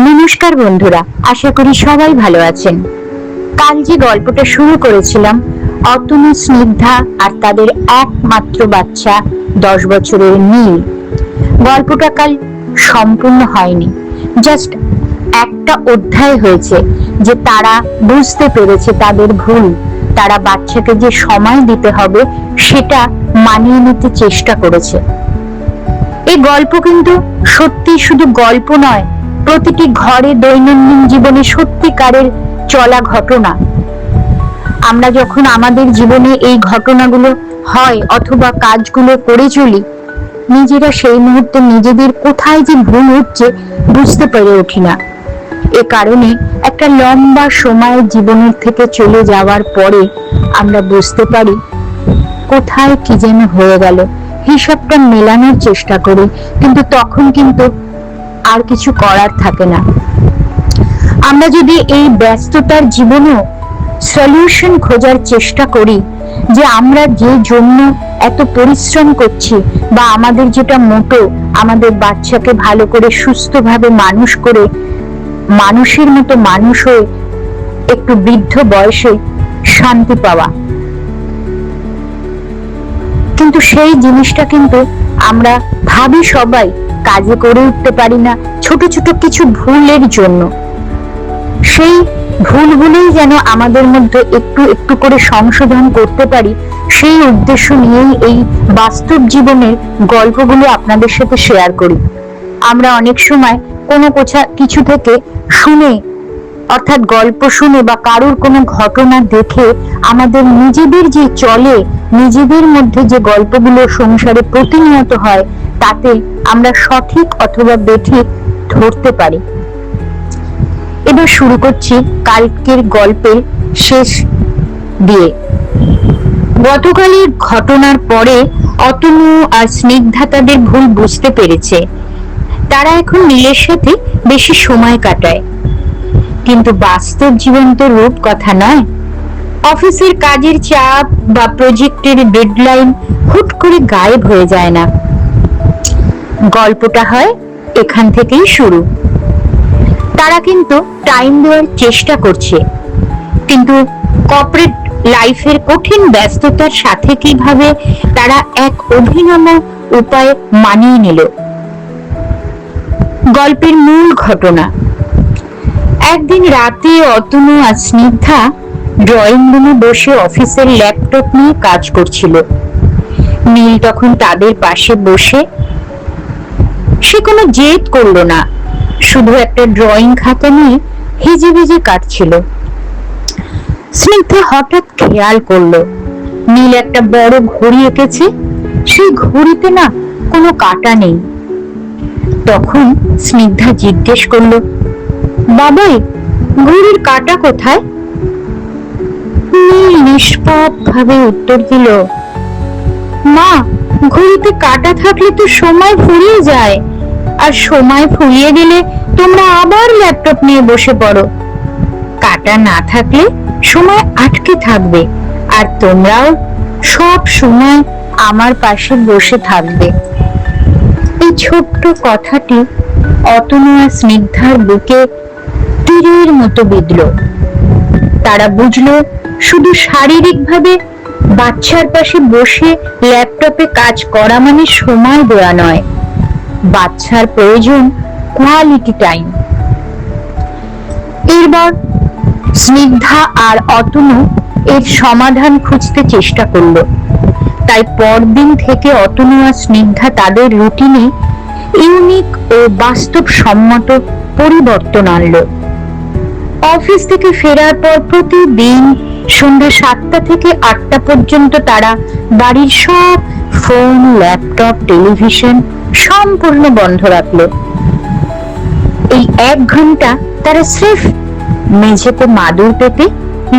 নমস্কার বন্ধুরা, আশা করি সবাই ভালো আছেন। কাল যে গল্পটা শুরু করেছিলাম, অতনু, স্নিগ্ধা আর তাদের একমাত্র বাচ্চা 10 বছরের নীল, গল্পটা কাল সম্পূর্ণ হয়নি। জাস্ট একটা অধ্যায় হয়েছে যে তারা বুঝতে পেরেছে তাদের ভুল, তারা বাচ্চাকে যে সময় দিতে হবে সেটা মানিয়ে নিতে চেষ্টা করেছে। এই গল্প কিন্তু সত্যি শুধু গল্প নয়, প্রতিটি ঘরে দৈনন্দিন জীবনে সত্যিকারের চলা ঘটনা। আমরা যখন আমাদের জীবনে এই ঘটনাগুলো হয় অথবা কাজগুলো করে চলি, নিজেরা সেই মুহূর্তে নিজেদের কোথায় যে ভুল হচ্ছে বুঝতে পেরে উঠি না। এ কারণে একটা লম্বা সময় জীবনের থেকে চলে যাওয়ার পরে আমরা বুঝতে পারি কোথায় কি যেন হয়ে গেল। হিসাবটা মেলানোর চেষ্টা করি, কিন্তু তখন কিন্তু আর কিছু করার থাকে না। আমরা যদি এই ব্যস্ততার জীবনেও সলিউশন খোঁজার চেষ্টা করি যে আমরা যে জন্য এত পরিশ্রম করছি, বা আমাদের যেটা মোটো, আমাদের বাচ্চাকে ভালো করে সুস্থভাবে মানুষ করে মানুষের মতো মানুষ হয়ে একটু বৃদ্ধ বয়সে শান্তি পাওয়া, কিন্তু সেই জিনিসটা কিন্তু আমরা ভাবি সবাই কাজে করে উঠতে পারি না, ছোট ছোট কিছু ভুলের জন্য। সেই ভুলগুলোই যেন আমাদের মধ্যে একটু একটু করে সংশোধন করতে পারি, সেই উদ্দেশ্য নিয়েই এই বাস্তব জীবনের গল্পগুলো আপনাদের সাথে শেয়ার করি। আমরা অনেক সময় কোনো কিছু থেকে শুনে, অর্থাৎ গল্প শুনে বা কারোর কোনো ঘটনা দেখে আমাদের নিজেদের যে চলে, নিজেদের মধ্যে যে গল্পগুলো সংসারে প্রতিনিয়ত হয়, তাতে আমরা সঠিক অথবা বেঠিক ধরতে পারি। এবার শুরু করছি কালকের গল্পের শেষ দিয়ে। গতকালের ঘটনার পরে অতনু আর স্নিগ্ধা তাদের ভুল বুঝতে পেরেছে। তারা এখন নীলের সাথে বেশি সময় কাটায়, কিন্তু বাস্তব জীবন তো রূপ কথা নয়। অফিসের কাজের চাপ বা প্রজেক্টের ডেডলাইন হুট করে গায়েব হয়ে যায় না। গল্পটা হয় এখান থেকেই শুরু। তারা কিন্তু টাইম দেওয়ার চেষ্টা করছে, কিন্তু কর্পোরেট লাইফের কঠিন ব্যস্ততার সাথে কিভাবে তারা এক অভিনব উপায়ে মানিয়ে নিল। গল্পের মূল ঘটনা: একদিন রাতে অতনু আর স্নিগ্ধা ড্রয়িং রুমে বসে অফিসের ল্যাপটপ নিয়ে কাজ করছিল। নীল তখন তাদের পাশে বসে, সে কোনো জেদ করলো না, শুধু একটা ড্রয়িং খাতা নিয়ে হেজে ভেজে কাটছিল। স্নিগ্ধা হঠাৎ খেয়াল করলো নীল একটা বড় ঘড়ি এঁকেছে, সেই ঘড়িতে না কোনো কাঁটা নেই। তখন স্নিগ্ধা জিজ্ঞেস করলো, বাবাই, ঘড়ির কাঁটা কোথায়? নীল নিষ্পাপ ভাবে উত্তর দিল, মা, ঘড়িতে কাঁটা থাকলে তো সময় ফুরিয়ে যায়, আর সময় ফুরিয়ে গেলে তোমরা আবার ল্যাপটপ নিয়ে বসে পড়ো। কাঁটা না থাকলে সময় আটকে থাকবে, আর তোমরাও সব সময় আমার পাশে বসে থাকবে। এই ছোট্ট কথাটি অতনু আর স্নিগ্ধার বুকে তীরের মতো বিঁধল। তারা বুঝলো শুধু শারীরিকভাবে বাচ্চার পাশে বসে ল্যাপটপে কাজ করা মানে সময় দেওয়া নয়, বাচ্চার প্রয়োজন কোয়ালিটি টাইম। এরপর স্নিগ্ধা আর অতনু এর সমাধান খুঁজতে চেষ্টা করলো। তাই পরদিন থেকে অতনু আর স্নিগ্ধা তাদের রুটিনে ইউনিক ও বাস্তবসম্মত পরিবর্তন আনলো। অফিস থেকে ফেরার পর প্রতিদিন সন্ধ্যা 7টা থেকে 8টা পর্যন্ত তারা বাড়ির সব ফোন, ল্যাপটপ, টেলিভিশন সম্পূর্ণ বন্ধ রাখলো। এই 1 ঘন্টা তারা স্রেফ মেঝেতে মাদুর পেতে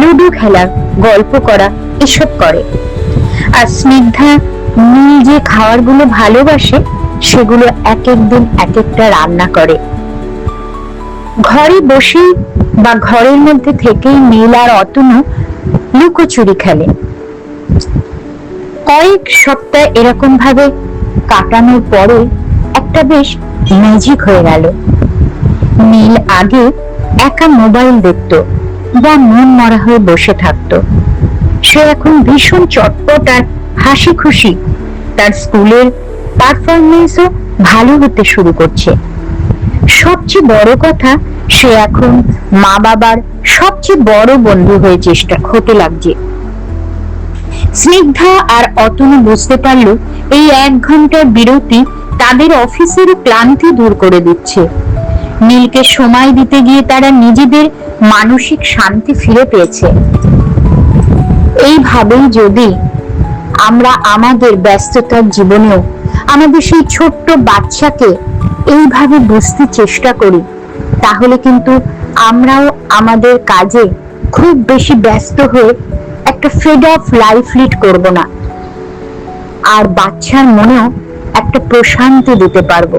লুডো খেলা, গল্প করা, এসব করে। আর স্নিগ্ধা নীল যে খাবারগুলো ভালোবাসে সেগুলো এক একদিন এক একটা রান্না করে। ঘরে বসে বা ঘরের মধ্যে থেকেই নীল আর অতনু লুকোচুরি খেলে। কয়েক সপ্তাহ এরকম ভাবে কাটানোর পরে একটা বেশ ম্যাজিক হয়ে গেল। নীল আগে একা মোবাইল দেখত বা মন মরা হয়ে বসে থাকতো, সে এখন ভীষণ চটপট আর হাসি খুশি। তার স্কুলের পারফরমেন্সও ভালো হতে শুরু করছে। সবচেয়ে বড় কথা, সে এখন মা বাবার সবচেয়ে বড় বন্ধু হয়ে হতে লাগছে। স্নিগ্ধা আর অতনু বুঝতে পারলো এই 1 ঘন্টার বিরতি তাদের অফিসের ক্লান্তি দূর করে দিচ্ছে। নীলকে সময় দিতে গিয়ে তারা নিজেদের মানসিক শান্তি ফিরে পেয়েছে। এইভাবেই যদি আমরা আমাদের ব্যস্ততার জীবনেও আমাদের সেই ছোট্ট বাচ্চাকে এইভাবে বুঝতে চেষ্টা করি, তাহলে কিন্তু আমরাও আমাদের কাজে খুব বেশি ব্যস্ত হয়ে একটা ফেড অফ লাইফ লিড করব না, আর বাচ্চার মনেও একটা প্রশান্তি দিতে পারবো।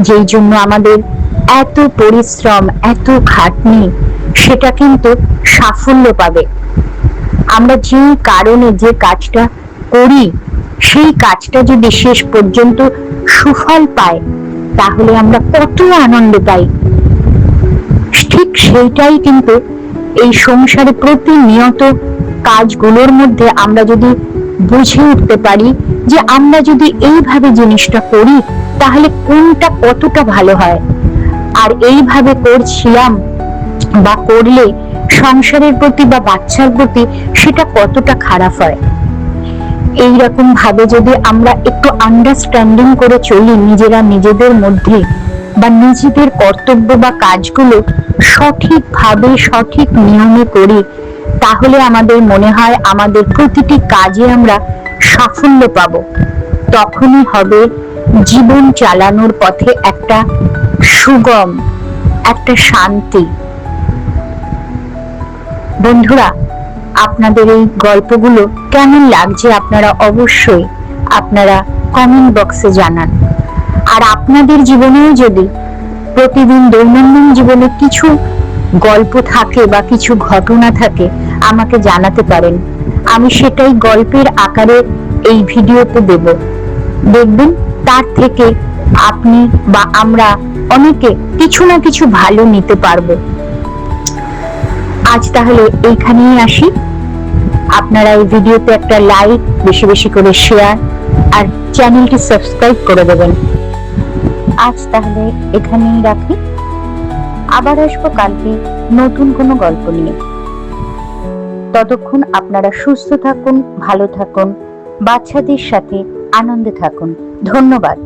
যেই জন্য আমাদের এত পরিশ্রম, এত খাটনি, সেটা কিন্তু সাফল্য পাবে। আমরা যে কারণে যে কাজটা করি, সেই কাজটা যদি শেষ পর্যন্ত সুফল পায়, তাহলে আমরা কত আনন্দ পাই। ঠিক সেইটাই কিন্তু এই সংসারে প্রতিনিয়ত কাজগুলোর মধ্যে আমরা যদি বুঝে উঠতে পারি যে আমরা যদি এইভাবে জিনিসটা করি, তাহলে কোনটা কতটা ভালো হয়, আর এইভাবে করছিলাম বা করলে সংসারের প্রতি বা বাচ্চার প্রতি সেটা কতটা খারাপ হয়। এইরকম ভাবে যদি আমরা একটু আন্ডারস্ট্যান্ডিং করে চলি নিজেরা নিজেদের মধ্যে, বা নিজেদের কর্তব্য বা কাজগুলো সঠিকভাবে সঠিক নিয়মে করি, তাহলে আমাদের মনে হয় আমাদের প্রতিটি কাজে আমরা সাফল্য পাব। তখনই হবে জীবন চালানোর পথে একটা সুগম, একটা শান্তি। বন্ধুরা, আপনাদের এই গল্পগুলো কেমন লাগছে আপনারা অবশ্যই কমেন্ট বক্সে জানান। আর আপনাদের জীবনেও যদি প্রতিদিন দৈনন্দিন জীবনে কিছু গল্প থাকে বা কিছু ঘটনা থাকে, আমাকে জানাতে পারেন। আমি সেটাই গল্পের আকারে এই ভিডিওতে দেব। দেখবেন তার থেকে আপনি বা আমরা অনেকে কিছু না কিছু ভালো নিতে পারবো। আজ তাহলে এইখানেই আসি। আপনারা এই ভিডিওতে একটা লাইক, বেশি বেশি করে শেয়ার আর চ্যানেলটি সাবস্ক্রাইব করে দেবেন। আজ তাহলে এখানেই রাখি। আবার আসবো কালকে নতুন কোনো গল্প নিয়ে। ততক্ষণ আপনারা সুস্থ থাকুন, ভালো থাকুন, বাচ্চাদের সাথে আনন্দে থাকুন। ধন্যবাদ।